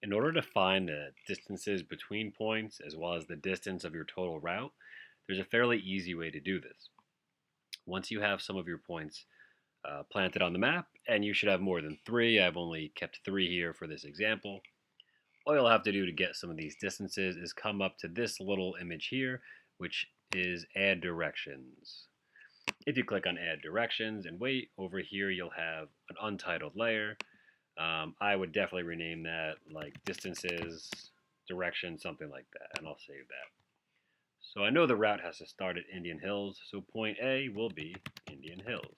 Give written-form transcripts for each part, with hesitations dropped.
In order to find the distances between points as well as the distance of your total route, there's a fairly easy way to do this. Once you have some of your points planted on the map, and you should have more than three, I've only kept three here for this example. All you'll have to do to get some of these distances is come up to this little image here, which is add directions. If you click on add directions and wait, over here you'll have an untitled layer. I would definitely rename that like distances, direction, something like that, and I'll save that. So I know the route has to start at Indian Hills, so point A will be Indian Hills.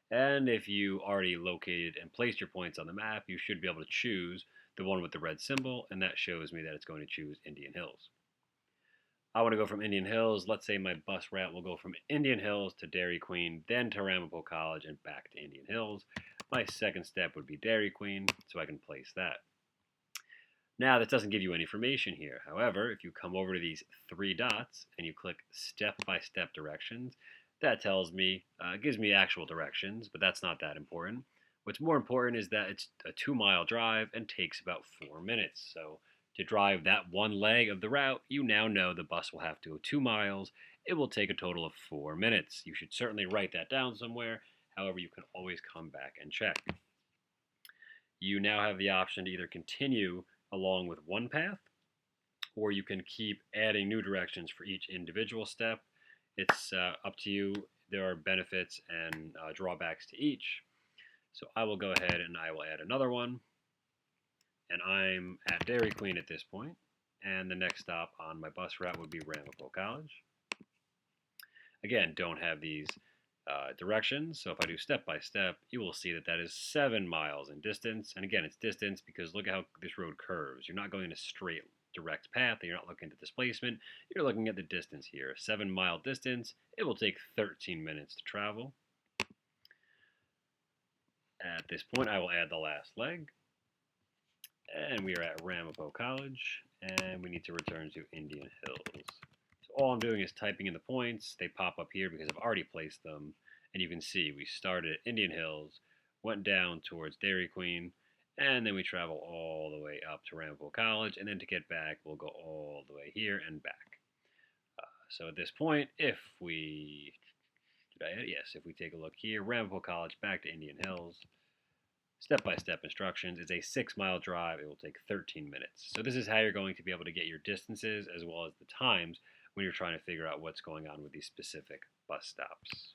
And if you already located and placed your points on the map, you should be able to choose the one with the red symbol, and that shows me that it's going to choose Indian Hills. I want to go from Indian Hills. Let's say my bus route will go from Indian Hills to Dairy Queen, then to Ramapo College, and back to Indian Hills. My second step would be Dairy Queen, so I can place that. Now, this doesn't give you any information here. However, if you come over to these three dots and you click step-by-step directions, that tells me, gives me actual directions, but that's not that important. What's more important is that it's a 2-mile drive and takes about 4 minutes. So to drive that one leg of the route, you now know the bus will have to go 2 miles. It will take a total of 4 minutes. You should certainly write that down somewhere. However, you can always come back and check. You now have the option to either continue along with one path, or you can keep adding new directions for each individual step. It's up to you. There are benefits and drawbacks to each. So I will go ahead and I will add another one. And I'm at Dairy Queen at this point. And the next stop on my bus route would be Ramapo College. Again, don't have these directions. So if I do step by step, you will see that that is 7 miles in distance. And again, it's distance because look at how this road curves. You're not going in a straight direct path. And you're not looking at the displacement. You're looking at the distance here. 7-mile distance. It will take 13 minutes to travel. At this point, I will add the last leg. And we are at Ramapo College. And we need to return to Indian Hills. So all I'm doing is typing in the points. They pop up here because I've already placed them. And you can see we started at Indian Hills, went down towards Dairy Queen, and then we travel all the way up to Ramapo College. And then to get back, we'll go all the way here and back. So at this point, if we, did I add? Yes, if we take a look here, Ramapo College back to Indian Hills, step-by-step instructions. It's a 6-mile drive. It will take 13 minutes. So this is how you're going to be able to get your distances as well as the times when you're trying to figure out what's going on with these specific bus stops.